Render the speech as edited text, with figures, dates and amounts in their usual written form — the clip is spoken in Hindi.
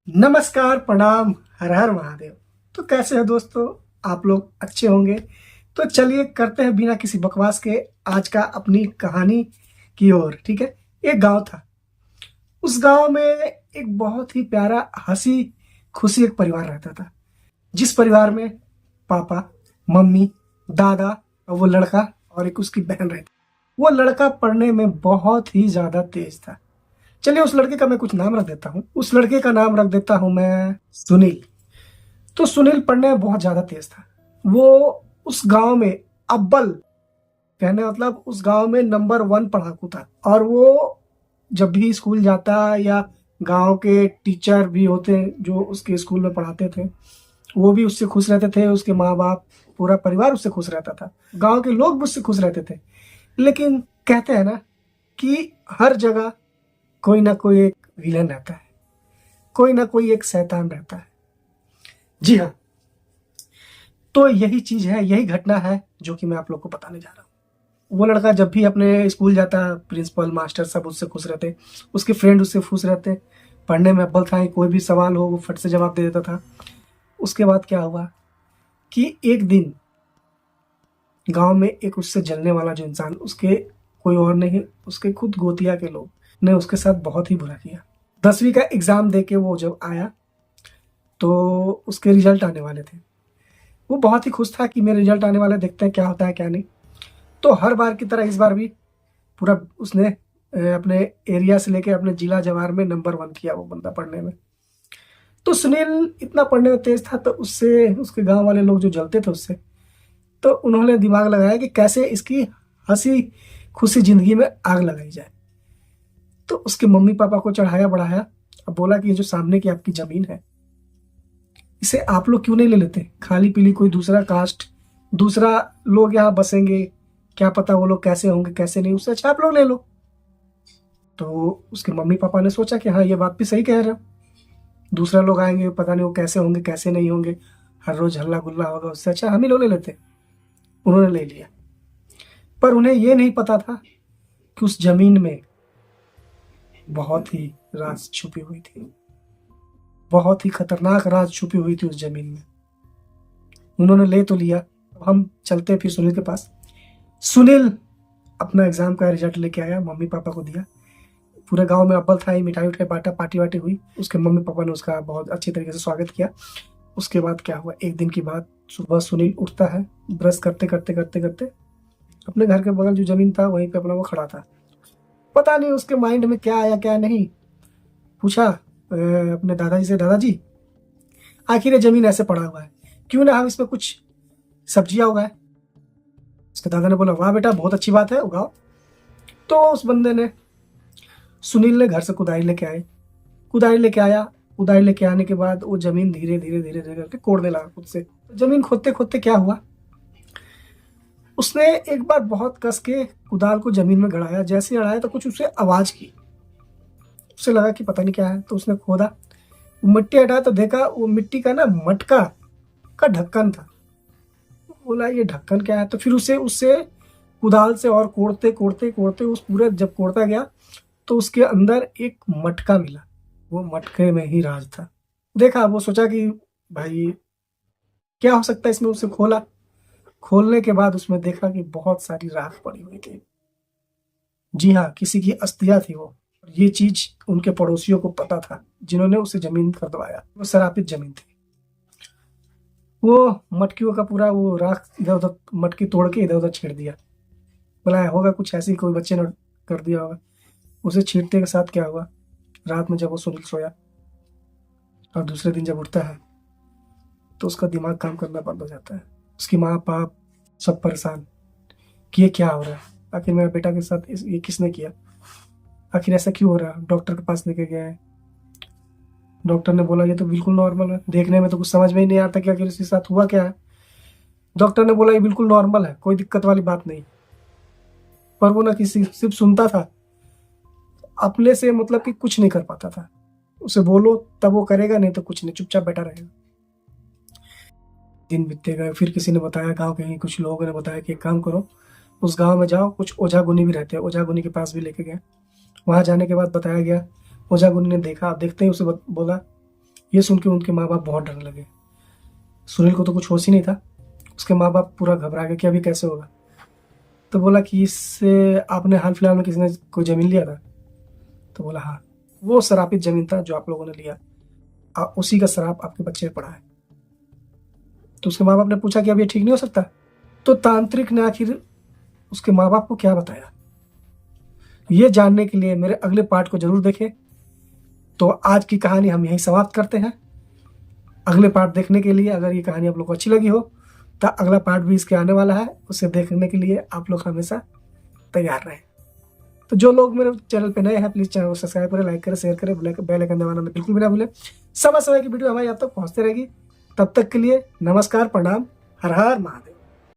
नमस्कार, प्रणाम, हर हर महादेव। तो कैसे हो दोस्तों? आप लोग अच्छे होंगे। तो चलिए करते हैं बिना किसी बकवास के आज का अपनी कहानी की ओर। ठीक है। एक गांव था। उस गांव में एक बहुत ही प्यारा हंसी खुशी एक परिवार रहता था, जिस परिवार में पापा, मम्मी, दादा और वो लड़का और एक उसकी बहन रहती। वो लड़का पढ़ने में बहुत ही ज्यादा तेज था। चलिए उस लड़के का मैं कुछ नाम रख देता हूँ। उस लड़के का नाम रख देता हूँ मैं सुनील। तो सुनील पढ़ने में बहुत ज्यादा तेज था। वो उस गांव में अव्वल, कहने मतलब उस गांव में नंबर 1 पढ़ाकू था। और वो जब भी स्कूल जाता या गांव के टीचर भी होते जो उसके स्कूल में पढ़ाते थे, वो भी उससे खुश रहते थे। उसके माँ बाप, पूरा परिवार उससे खुश रहता था। गांव के लोग भी उससे खुश रहते थे। लेकिन कहते हैं ना कि हर जगह कोई ना कोई एक विलन रहता है, कोई ना कोई एक शैतान रहता है। जी हाँ। तो यही चीज है, यही घटना है जो कि मैं आप लोग को बताने जा रहा हूँ। वो लड़का जब भी अपने स्कूल जाता, प्रिंसिपल मास्टर सब उससे खुश रहते, उसके फ्रेंड उससे खुश रहते। पढ़ने में अव्वल था, कोई भी सवाल हो वो फट से जवाब दे देता था। उसके बाद क्या हुआ कि एक दिन गांव में एक उससे जलने वाला जो इंसान, उसके कोई और नहीं, उसके खुद गोतिया के लोग ने उसके साथ बहुत ही बुरा किया। 10वीं का एग्जाम दे के वो जब आया तो उसके रिजल्ट आने वाले थे। वो बहुत ही खुश था कि मेरे रिजल्ट आने वाले, देखते हैं क्या होता है क्या नहीं। तो हर बार की तरह इस बार भी पूरा उसने अपने एरिया से लेके अपने जिला जवार में नंबर 1 किया वो बंदा पढ़ने में। तो सुनील इतना पढ़ने में तेज था, तो उससे उसके गांव वाले लोग जो जलते थे उससे, तो उन्होंने दिमाग लगाया कि कैसे इसकी हंसी खुशी जिंदगी में आग लगाई जाए। तो उसके मम्मी पापा को चढ़ाया बढ़ाया। अब बोला कि ये जो सामने की आपकी जमीन है, इसे आप लोग क्यों नहीं ले लेते? खाली पीली कोई दूसरा कास्ट, दूसरा लोग यहाँ बसेंगे, क्या पता वो लोग कैसे होंगे कैसे नहीं, उससे अच्छा आप लोग ले लो। तो उसके मम्मी पापा ने सोचा कि हाँ, ये बात भी सही कह रहे हो। दूसरा लोग आएंगे, पता नहीं वो कैसे होंगे कैसे नहीं होंगे, हर रोज हल्ला गुल्ला होगा, उससे अच्छा हम ही लोग ले लेते। उन्होंने ले लिया। पर उन्हें ये नहीं पता था कि उस जमीन में बहुत ही राज छुपी हुई थी। बहुत ही खतरनाक राज छुपी हुई थी उस जमीन में। उन्होंने ले तो लिया। अब हम चलते फिर सुनील के पास। सुनील अपना एग्जाम का रिजल्ट लेके आया, मम्मी पापा को दिया। पूरे गांव में अव्वल था ही, मिठाई उठाई बांटा, पार्टी वार्टी हुई। उसके मम्मी पापा ने उसका बहुत अच्छी तरीके से स्वागत किया। उसके बाद क्या हुआ, एक दिन की बात, सुबह सुनील उठता है, ब्रश करते करते करते करते अपने घर के बगल जो जमीन था वहीं पे अपना वो खड़ा था। पता नहीं उसके माइंड में क्या आया क्या नहीं। पूछा अपने दादाजी से, दादाजी आखिर ये जमीन ऐसे पड़ा हुआ है, क्यों ना हम इसमें कुछ सब्जियां उगाए। उसके दादा ने बोला, वाह बेटा, बहुत अच्छी बात है, उगाओ। तो उस बंदे ने, सुनील ने घर से कुदाई लेके आए, कुदाई लेके आया। कुदाई लेके आने के बाद वो जमीन धीरे धीरे धीरे धीरे करके कोड़ने लगा खुद से। जमीन खोदते खोदते क्या हुआ, उसने एक बार बहुत कस के कुदाल को जमीन में गड़ाया। जैसे ही गड़ाया तो कुछ उसे आवाज की। उसे लगा कि पता नहीं क्या है, तो उसने खोदा, वो मिट्टी हटाया तो देखा वो मिट्टी का ना मटका का ढक्कन था। बोला ये ढक्कन क्या है, तो फिर उसे उससे कुदाल से और कोड़ते कोड़ते कोड़ते उस पूरे जब कोड़ता गया तो उसके अंदर एक मटका मिला। वो मटके में ही राज था। देखा, वो सोचा कि भाई क्या हो सकता है इसमें। उसे खोला, खोलने के बाद उसमें देखा कि बहुत सारी राख पड़ी हुई थी। जी हाँ, किसी की अस्थियां थी वो। ये चीज उनके पड़ोसियों को पता था, जिन्होंने उसे जमीन खरीदवाया। वो शराबित जमीन थी। वो मटकियों का पूरा वो राख इधर उधर, मटकी तोड़ के इधर उधर छेड़ दिया। बोला होगा कुछ ऐसी कोई बच्चे ने कर दिया होगा। उसे छींटते के साथ क्या हुआ, रात में जब वो सुनील सोया और दूसरे दिन जब उठता है तो उसका दिमाग काम करना बंद हो जाता है। उसकी माँ बाप सब परेशान कि ये क्या हो रहा है, आखिर मेरे बेटा के साथ ये किसने किया, आखिर ऐसा क्यों हो रहा है। डॉक्टर के पास लेके गए। डॉक्टर ने बोला ये तो बिल्कुल नॉर्मल है, देखने में तो कुछ समझ में ही नहीं आता कि आखिर इसके साथ हुआ क्या है। डॉक्टर ने बोला ये बिल्कुल नॉर्मल है, कोई दिक्कत वाली बात नहीं। पर वो ना किसी सिर्फ सुनता था, अपने से मतलब कि कुछ नहीं कर पाता था। उसे बोलो तब वो करेगा, नहीं तो कुछ नहीं, चुपचाप बैठा रहेगा। दिन बीतते गए, फिर किसी ने बताया, गांव के ही कुछ लोगों ने बताया कि एक काम करो, उस गांव में जाओ, कुछ ओझा गुनी भी रहते हैं, ओझा गुनी के पास भी लेके गए। वहां जाने के बाद बताया गया, ओझा गुनी ने देखा। अब देखते ही उसे बोला ये सुन के उनके माँ बाप बहुत डरने लगे। सुनील को तो कुछ होश ही नहीं था। उसके माँ बाप पूरा घबरा गए कि अभी कैसे होगा। तो बोला कि इससे आपने हाल फिलहाल में किसी ने कोई ज़मीन लिया था? तो बोला हाँ, वो शरापित ज़मीन था जो आप लोगों ने लिया, उसी का शराप आपके बच्चे में पड़ा है। तो उसके माँ बाप ने पूछा कि अब ये ठीक नहीं हो सकता? तो तांत्रिक ने आखिर उसके माँ बाप को क्या बताया, ये जानने के लिए मेरे अगले पार्ट को जरूर देखें। तो आज की कहानी हम यहीं समाप्त करते हैं। अगले पार्ट देखने के लिए, अगर ये कहानी आप लोग को अच्छी लगी हो तो अगला पार्ट भी इसके आने वाला है, उसे देखने के लिए आप लोग हमेशा तैयार रहें। तो जो लोग मेरे चैनल पे नए हैं प्लीज़ चैनल को सब्सक्राइब करें, लाइक करें, शेयर करें, बेल आइकन दबाना बिल्कुल भी ना भूलें। समय समय की वीडियो हमारी आप तक पहुँचते रहेगी। तब तक के लिए नमस्कार, प्रणाम, हर हर महादेव।